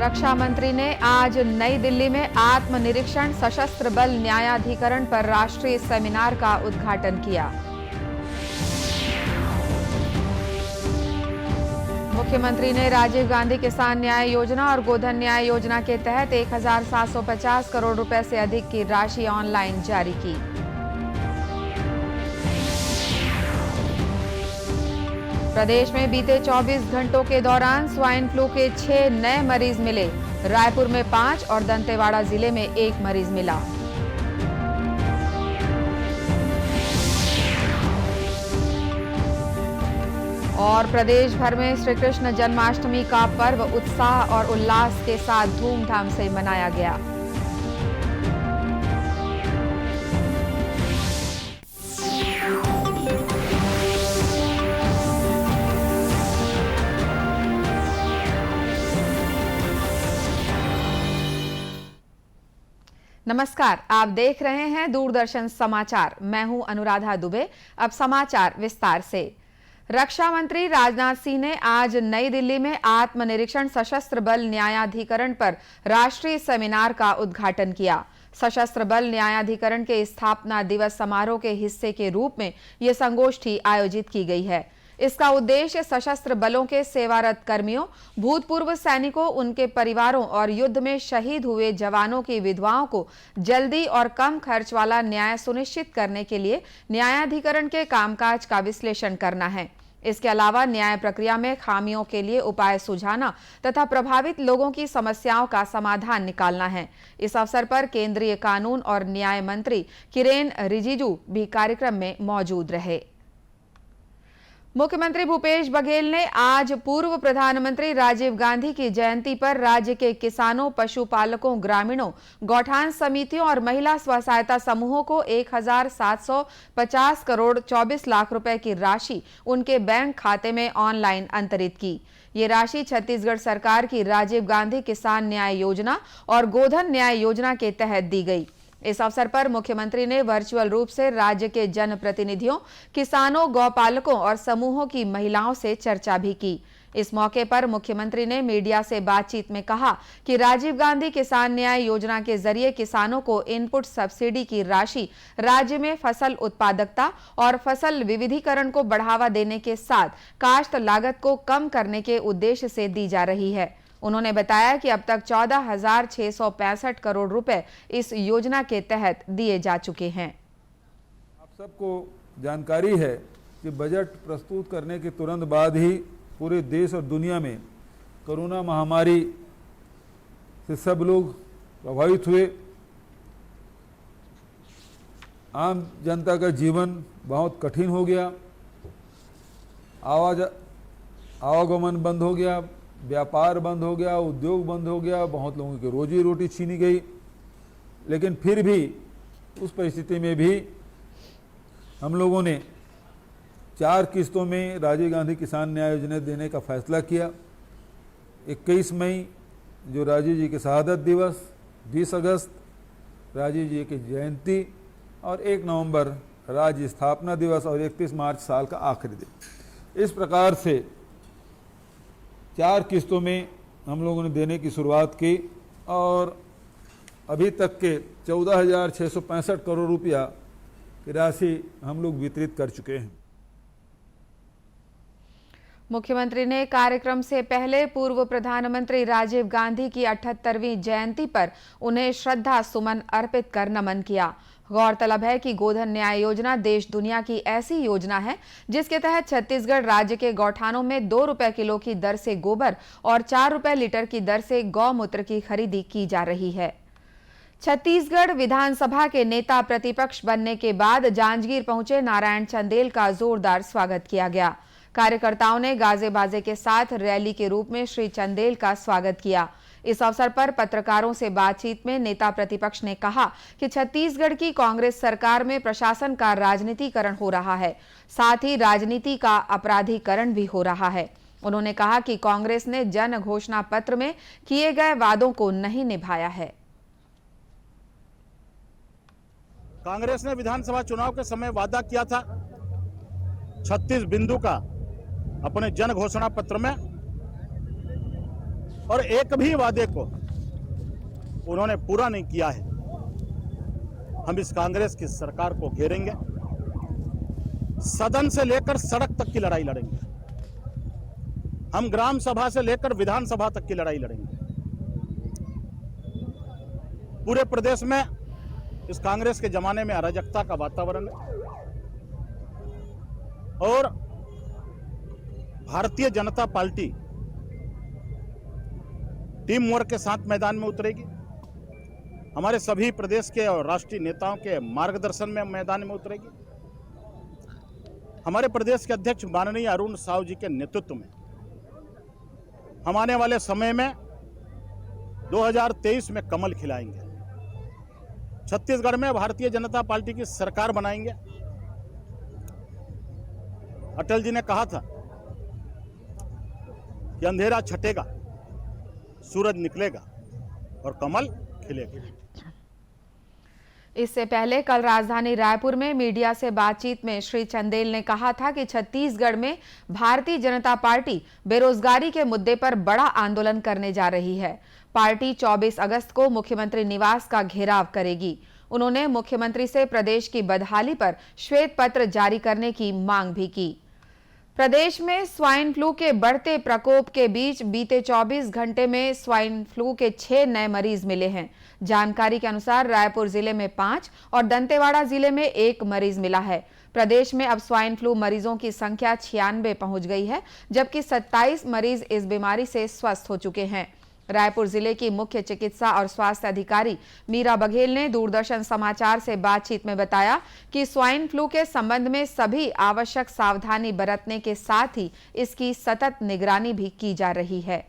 रक्षा मंत्री ने आज नई दिल्ली में आत्मनिरीक्षण सशस्त्र बल न्यायाधिकरण पर राष्ट्रीय सेमिनार का उद्घाटन किया। मुख्यमंत्री ने राजीव गांधी किसान न्याय योजना और गोधन न्याय योजना के तहत 1750 करोड़ रुपए से अधिक की राशि ऑनलाइन जारी की। प्रदेश में बीते 24 घंटों के दौरान स्वाइन फ्लू के 6 नए मरीज मिले। रायपुर में 5 और दंतेवाड़ा जिले में 1 मरीज मिला। और प्रदेश भर में श्री कृष्ण जन्माष्टमी का पर्व उत्साह और उल्लास के साथ धूमधाम से मनाया गया। नमस्कार, आप देख रहे हैं दूरदर्शन समाचार। मैं हूं अनुराधा दुबे। अब समाचार विस्तार से। रक्षा मंत्री राजनाथ सिंह ने आज नई दिल्ली में आत्मनिरीक्षण सशस्त्र बल न्यायाधिकरण पर राष्ट्रीय सेमिनार का उद्घाटन किया। सशस्त्र बल न्यायाधिकरण के स्थापना दिवस समारोह के हिस्से के रूप में यह संगोष्ठी आयोजित की गई है। इसका उद्देश्य सशस्त्र बलों के सेवारत कर्मियों, भूतपूर्व सैनिकों, उनके परिवारों और युद्ध में शहीद हुए जवानों की विधवाओं को जल्दी और कम खर्च वाला न्याय सुनिश्चित करने के लिए न्यायाधिकरण के कामकाज का विश्लेषण करना है। इसके अलावा न्याय प्रक्रिया में खामियों के लिए उपाय सुझाना तथा प्रभावित लोगों की समस्याओं का समाधान निकालना है। इस अवसर पर केंद्रीय कानून और न्याय मंत्री किरेन रिजिजू भी कार्यक्रम में मौजूद रहे। मुख्यमंत्री भूपेश बघेल ने आज पूर्व प्रधानमंत्री राजीव गांधी की जयंती पर राज्य के किसानों, पशुपालकों, ग्रामीणों, गौठान समितियों और महिला स्व सहायता समूहों को 1750 करोड़ 24 लाख रुपए की राशि उनके बैंक खाते में ऑनलाइन अंतरित की। ये राशि छत्तीसगढ़ सरकार की राजीव गांधी किसान न्याय योजना और गोधन न्याय योजना के तहत दी गई। इस अवसर पर मुख्यमंत्री ने वर्चुअल रूप से राज्य के जनप्रतिनिधियों, किसानों, गौपालकों और समूहों की महिलाओं से चर्चा भी की। इस मौके पर मुख्यमंत्री ने मीडिया से बातचीत में कहा कि राजीव गांधी किसान न्याय योजना के जरिए किसानों को इनपुट सब्सिडी की राशि राज्य में फसल उत्पादकता और फसल विविधीकरण को बढ़ावा देने के साथ काश्त लागत को कम करने के उद्देश्य से दी जा रही है। उन्होंने बताया कि अब तक 14,665 करोड़ रुपए इस योजना के तहत दिए जा चुके हैं। आप सबको जानकारी है कि बजट प्रस्तुत करने के तुरंत बाद ही पूरे देश और दुनिया में कोरोना महामारी से सब लोग प्रभावित हुए। आम जनता का जीवन बहुत कठिन हो गया, आवागमन बंद हो गया, व्यापार बंद हो गया, उद्योग बंद हो गया, बहुत लोगों की रोजी रोटी छीनी गई। लेकिन फिर भी उस परिस्थिति में भी हम लोगों ने 4 किस्तों में राजीव गांधी किसान न्याय योजना देने का फैसला किया। 21 मई जो राजीव जी के शहादत दिवस, 20 अगस्त राजीव जी की जयंती और 1 नवंबर राज्य स्थापना दिवस और 31 मार्च साल का आखिरी दिन। इस प्रकार से 4 किस्तों में हम लोगों ने देने की शुरुआत की और अभी तक के 14,665 करोड़ रुपया की राशि हम लोग वितरित कर चुके हैं। मुख्यमंत्री ने कार्यक्रम से पहले पूर्व प्रधानमंत्री राजीव गांधी की 78वीं जयंती पर उन्हें श्रद्धा सुमन अर्पित कर नमन किया। गौरतलब है कि गोधन न्याय योजना देश दुनिया की ऐसी योजना है जिसके तहत छत्तीसगढ़ राज्य के गौठानों में 2 रुपए किलो की दर से गोबर और 4 रुपए लीटर की दर से गौमूत्र की खरीदी की जा रही है। छत्तीसगढ़ विधानसभा के नेता प्रतिपक्ष बनने के बाद जांजगीर पहुंचे नारायण चंदेल का जोरदार स्वागत किया गया। कार्यकर्ताओं ने गाजे बाजे के साथ रैली के रूप में श्री चंदेल का स्वागत किया। इस अवसर पर पत्रकारों से बातचीत में नेता प्रतिपक्ष ने कहा कि छत्तीसगढ़ की कांग्रेस सरकार में प्रशासन का राजनीतिकरण हो रहा है, साथ ही राजनीति का अपराधीकरण भी हो रहा है। उन्होंने कहा कि कांग्रेस ने जन घोषणा पत्र में किए गए वादों को नहीं निभाया है। कांग्रेस ने विधानसभा चुनाव के समय वादा किया था 36 बिंदु का अपने जन घोषणा पत्र में, और एक भी वादे को उन्होंने पूरा नहीं किया है। हम इस कांग्रेस की सरकार को घेरेंगे, सदन से लेकर सड़क तक की लड़ाई लड़ेंगे, हम ग्राम सभा से लेकर विधानसभा तक की लड़ाई लड़ेंगे। पूरे प्रदेश में इस कांग्रेस के जमाने में अराजकता का वातावरण है और Bharatiya Janata party team work के साथ मैदान में उतरेगी। हमारे सभी प्रदेश के और राष्ट्रीय नेताओं के मार्गदर्शन में मैदान में उतरेगी। हमारे प्रदेश के अध्यक्ष माननीय अरुण साहू जी के नेतृत्व में हम आने वाले समय में 2023 में कमल खिलाएंगे। छत्तीसगढ़ में भारतीय जनता पार्टी की सरकार बनाएंगे। अटल जी ने कहा था कि अंधेरा छटेगा, सूरज निकलेगा और कमल खिलेगा। इससे पहले कल राजधानी रायपुर में मीडिया से बातचीत में श्री चंदेल ने कहा था कि छत्तीसगढ़ में भारतीय जनता पार्टी बेरोजगारी के मुद्दे पर बड़ा आंदोलन करने जा रही है। पार्टी 24 अगस्त को मुख्यमंत्री निवास का घेराव करेगी। उन्होंने मुख्यमंत्री से प्रदेश की बदहाली पर श्वेत पत्र जारी करने की मांग भी की। प्रदेश में स्वाइन फ्लू के बढ़ते प्रकोप के बीच बीते 24 घंटे में स्वाइन फ्लू के 6 नए मरीज मिले हैं। जानकारी के अनुसार रायपुर जिले में 5 और दंतेवाड़ा जिले में 1 मरीज मिला है। प्रदेश में अब स्वाइन फ्लू मरीजों की संख्या 96 पहुंच गई है, जबकि 27 मरीज इस बीमारी से स्वस्थ हो चुके हैं। रायपुर जिले की मुख्य चिकित्सा और स्वास्थ्य अधिकारी मीरा बघेल ने दूरदर्शन समाचार से बातचीत में बताया कि स्वाइन फ्लू के संबंध में सभी आवश्यक सावधानी बरतने के साथ ही इसकी सतत निगरानी भी की जा रही है।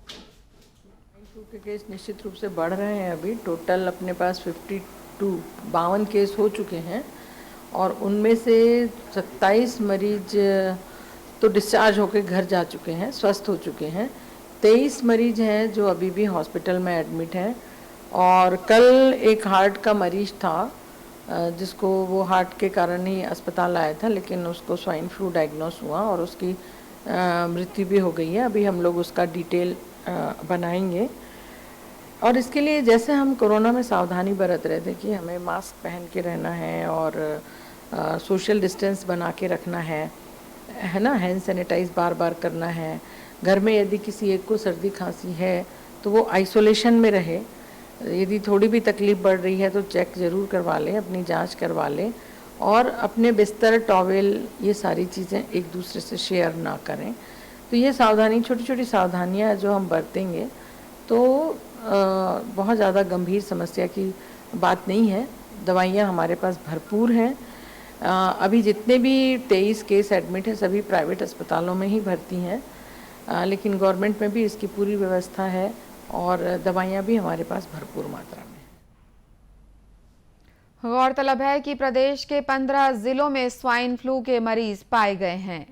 स्वाइन फ्लू के केस निश्चित रूप से बढ़ रहे हैं। अभी टोटल अपने पास 52 केस हो चुके हैं और उनमें से 27 मरीज तो डिस्चार्ज होकर घर जा चुके हैं, स्वस्थ हो चुके हैं। 23 मरीज हैं जो अभी भी हॉस्पिटल में एडमिट हैं और कल एक हार्ट का मरीज था जिसको वो हार्ट के कारण ही अस्पताल आया था, लेकिन उसको स्वाइन फ्लू डायग्नोस हुआ और उसकी मृत्यु भी हो गई है। अभी हम लोग उसका डिटेल बनाएंगे और इसके लिए जैसे हम कोरोना में सावधानी बरत रहे थे कि हमें मास्क पहन के रहना है और सोशल डिस्टेंस बना के रखना है ना, हैंड सैनिटाइज बार बार करना है। घर में यदि किसी एक को सर्दी खांसी है तो वो आइसोलेशन में रहे। यदि थोड़ी भी तकलीफ बढ़ रही है तो चेक ज़रूर करवा लें, अपनी जांच करवा लें और अपने बिस्तर, टॉवेल, ये सारी चीज़ें एक दूसरे से शेयर ना करें। तो ये सावधानी, छोटी छोटी सावधानियाँ जो हम बरतेंगे तो बहुत ज़्यादा गंभीर समस्या की बात नहीं है। दवाइयाँ हमारे पास भरपूर हैं। अभी जितने भी 23 केस एडमिट हैं सभी प्राइवेट अस्पतालों में ही भर्ती हैं, लेकिन गवर्नमेंट में भी इसकी पूरी व्यवस्था है और दवाइयाँ भी हमारे पास भरपूर मात्रा में। गौरतलब है कि प्रदेश के 15 जिलों में स्वाइन फ्लू के मरीज पाए गए हैं।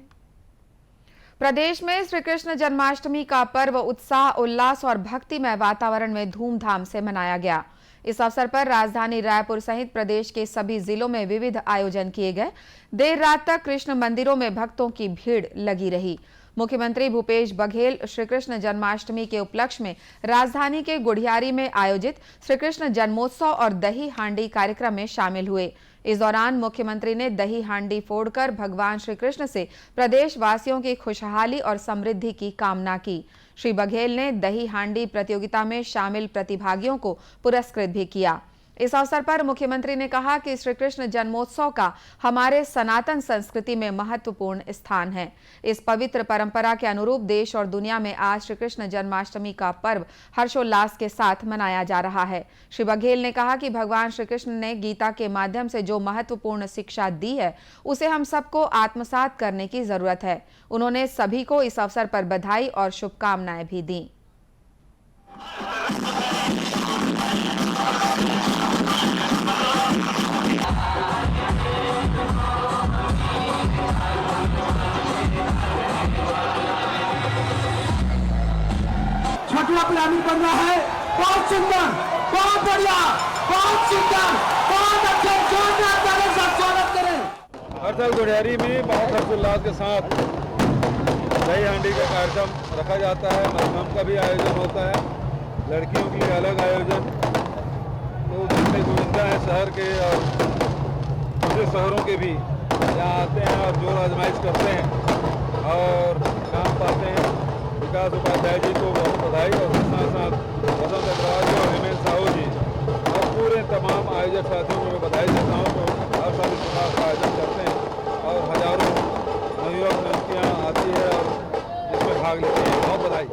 प्रदेश में श्री कृष्ण जन्माष्टमी का पर्व उत्साह, उल्लास और भक्तिमय वातावरण में धूमधाम से मनाया गया। इस अवसर पर राजधानी रायपुर सहित प्रदेश के सभी जिलों में विविध आयोजन किए गए। देर रात तक कृष्ण मंदिरों में भक्तों की भीड़ लगी रही। मुख्यमंत्री भूपेश बघेल श्री कृष्ण जन्माष्टमी के उपलक्ष्य में राजधानी के गुढ़ियारी में आयोजित श्री कृष्ण जन्मोत्सव और दही हांडी कार्यक्रम में शामिल हुए। इस दौरान मुख्यमंत्री ने दही हांडी फोड़कर भगवान श्री कृष्ण से प्रदेश वासियों की खुशहाली और समृद्धि की कामना की। श्री बघेल ने दही हांडी प्रतियोगिता में शामिल प्रतिभागियों को पुरस्कृत भी किया। इस अवसर पर मुख्यमंत्री ने कहा कि श्री कृष्ण जन्मोत्सव का हमारे सनातन संस्कृति में महत्वपूर्ण स्थान है। इस पवित्र परंपरा के अनुरूप देश और दुनिया में आज श्री कृष्ण जन्माष्टमी का पर्व हर्षोल्लास के साथ मनाया जा रहा है। श्री बघेल ने कहा कि भगवान श्री कृष्ण ने गीता के माध्यम से जो महत्वपूर्ण शिक्षा दी है उसे हम सबको आत्मसात करने की जरूरत है। उन्होंने सभी को इस अवसर पर बधाई और शुभकामनाएं भी दी। छठवां प्लानिंग बन रहा है। बहुत सुंदर, बहुत बढ़िया, बहुत सुंदर, बहुत अच्छे, जोरदार तालियों से स्वागत करें। हर साल गुढ़ियारी में बहुत हर्षोल्लास के साथ दही हांडी का कार्यक्रम रखा जाता है, मधुरम का भी आयोजन होता है, लड़कियों के लिए अलग आयोजन। तो जितने गोविंदा हैं शहर के और दूसरे शहरों के भी यहाँ आते हैं और जोर आजमाइश करते हैं और काम पाते हैं। विकास उपाध्याय जी को बहुत बधाई और साथ साथ वसंत अग्रवाल जी और हेमेंद्र साहू जी और पूरे तमाम आयोजक साथियों को मैं बधाई देता हूँ। तो हर साल इस प्रकार का आयोजन करते हैं और हजारों नवयुवक लड़कियाँ आती है और इसमें भाग लेती हैं। बहुत बधाई।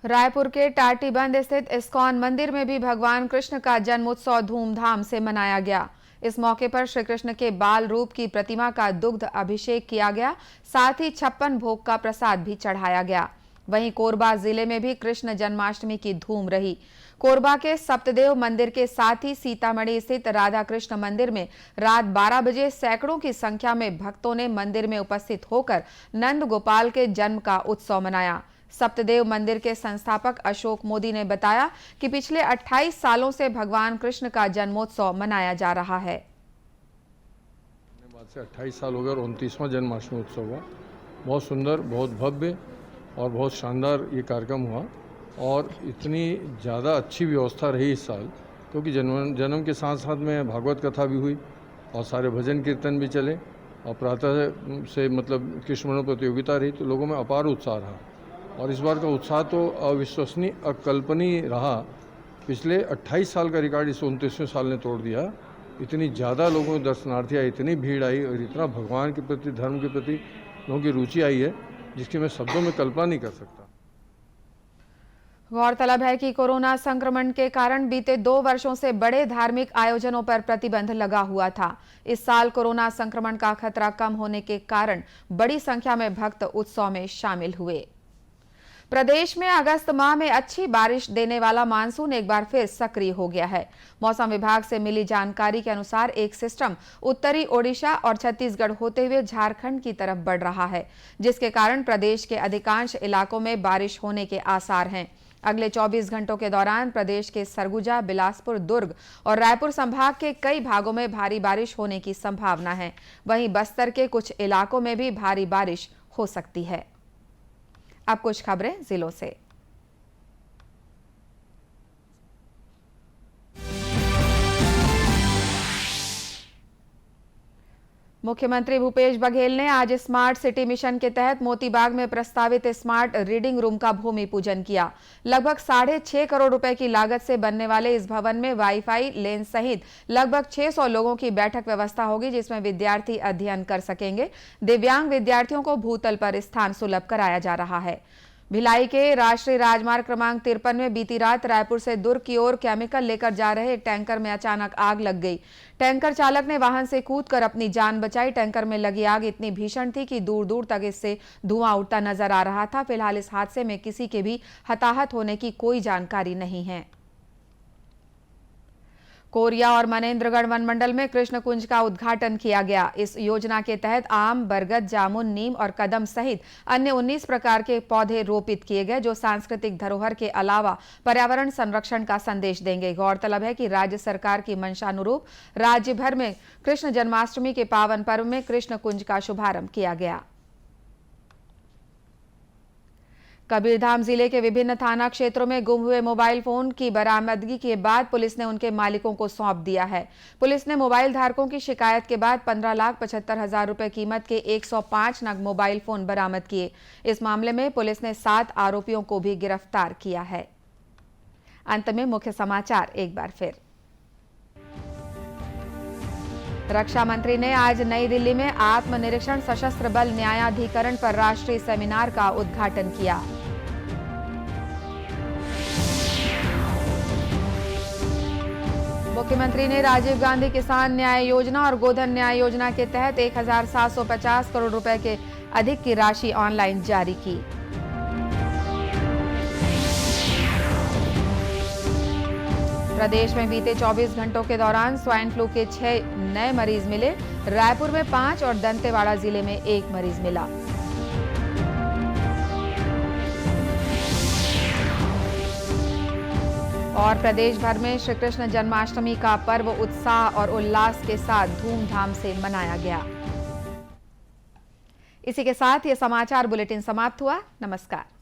रायपुर के टाटीबंध स्थित इस्कॉन मंदिर में भी भगवान कृष्ण का जन्मोत्सव धूमधाम से मनाया गया। इस मौके पर श्री कृष्ण के बाल रूप की प्रतिमा का दुग्ध अभिषेक किया गया, साथ ही 56 भोग का प्रसाद भी चढ़ाया गया। वहीं कोरबा जिले में भी कृष्ण जन्माष्टमी की धूम रही। कोरबा के सप्तदेव मंदिर के साथ ही सीतामढ़ी स्थित राधा कृष्ण मंदिर में रात 12 बजे सैकड़ों की संख्या में भक्तों ने मंदिर में उपस्थित होकर नंद गोपाल के जन्म का उत्सव मनाया। सप्तदेव मंदिर के संस्थापक अशोक मोदी ने बताया कि पिछले 28 सालों से भगवान कृष्ण का जन्मोत्सव मनाया जा रहा है। बाद से 28 साल हो गए और 29वां जन्माष्टमी उत्सव हुआ। बहुत सुंदर, बहुत भव्य और बहुत शानदार ये कार्यक्रम हुआ और इतनी ज़्यादा अच्छी व्यवस्था रही इस साल, क्योंकि जन्म के साथ साथ में भागवत कथा भी हुई और सारे भजन कीर्तन भी चले और प्रातः से मतलब कृष्ण प्रतियोगिता रही, तो लोगों में अपार उत्साह रहा। और इस बार का उत्साह तो अविश्वसनीय, अकल्पनीय रहा। पिछले 28 साल का रिकॉर्ड इस 29वें साल ने तोड़ दिया। इतनी ज़्यादा लोगों में दर्शनार्थी आई, इतनी भीड़ आई और इतना भगवान के प्रति, धर्म के प्रति लोगों की रुचि आई है जिसकी मैं शब्दों में कल्पना नहीं कर सकता। गौरतलब है कि कोरोना संक्रमण के कारण बीते 2 वर्षों से बड़े धार्मिक आयोजनों पर प्रतिबंध लगा हुआ था। इस साल कोरोना संक्रमण का खतरा कम होने के कारण बड़ी संख्या में भक्त उत्सव में शामिल हुए। प्रदेश में अगस्त माह में अच्छी बारिश देने वाला मानसून एक बार फिर सक्रिय हो गया है। मौसम विभाग से मिली जानकारी के अनुसार एक सिस्टम उत्तरी ओडिशा और छत्तीसगढ़ होते हुए झारखंड की तरफ बढ़ रहा है, जिसके कारण प्रदेश के अधिकांश इलाकों में बारिश होने के आसार हैं। अगले 24 घंटों के दौरान प्रदेश के सरगुजा, बिलासपुर, दुर्ग और रायपुर संभाग के कई भागों में भारी बारिश होने की संभावना है। वहीं बस्तर के कुछ इलाकों में भी भारी बारिश हो सकती है। अब कुछ खबरें जिलों से। मुख्यमंत्री भूपेश बघेल ने आज स्मार्ट सिटी मिशन के तहत मोतीबाग में प्रस्तावित स्मार्ट रीडिंग रूम का भूमि पूजन किया। लगभग 6.5 करोड़ रुपए की लागत से बनने वाले इस भवन में वाईफाई लेन सहित लगभग 600 लोगों की बैठक व्यवस्था होगी, जिसमें विद्यार्थी अध्ययन कर सकेंगे। दिव्यांग विद्यार्थियों को भूतल पर स्थान सुलभ कराया जा रहा है। भिलाई के राष्ट्रीय राजमार्ग क्रमांक 53 में बीती रात रायपुर से दुर्ग की ओर केमिकल लेकर जा रहे एक टैंकर में अचानक आग लग गई। टैंकर चालक ने वाहन से कूदकर अपनी जान बचाई। टैंकर में लगी आग इतनी भीषण थी कि दूर दूर तक इससे धुआं उठता नजर आ रहा था। फिलहाल इस हादसे में किसी के भी हताहत होने की कोई जानकारी नहीं है। कोरिया और मनेन्द्रगढ़ वन मंडल में कृष्ण कुंज का उद्घाटन किया गया। इस योजना के तहत आम, बरगद, जामुन, नीम और कदम सहित अन्य 19 प्रकार के पौधे रोपित किए गए, जो सांस्कृतिक धरोहर के अलावा पर्यावरण संरक्षण का संदेश देंगे। गौरतलब है कि राज्य सरकार की मंशानुरूप राज्य भर में कृष्ण जन्माष्टमी के पावन पर्व में कृष्ण कुंज का शुभारंभ किया गया। कबीरधाम जिले के विभिन्न थाना क्षेत्रों में गुम हुए मोबाइल फोन की बरामदगी के बाद पुलिस ने उनके मालिकों को सौंप दिया है। पुलिस ने मोबाइल धारकों की शिकायत के बाद 15,75,000 रुपए कीमत के 105 नग मोबाइल फोन बरामद किए। इस मामले में पुलिस ने 7 आरोपियों को भी गिरफ्तार किया है। अंत में मुख्य समाचार एक बार फिर। रक्षा मंत्री ने आज नई दिल्ली में आत्मनिरीक्षण सशस्त्र बल न्यायाधिकरण पर राष्ट्रीय सेमिनार का उद्घाटन किया। मुख्यमंत्री ने राजीव गांधी किसान न्याय योजना और गोधन न्याय योजना के तहत 1,750 करोड़ रुपए के अधिक की राशि ऑनलाइन जारी की। प्रदेश में बीते 24 घंटों के दौरान स्वाइन फ्लू के 6 नए मरीज मिले। रायपुर में 5 और दंतेवाड़ा जिले में 1 मरीज मिला। और प्रदेश भर में श्री कृष्ण जन्माष्टमी का पर्व उत्साह और उल्लास के साथ धूमधाम से मनाया गया। इसी के साथ ये समाचार बुलेटिन समाप्त हुआ। नमस्कार।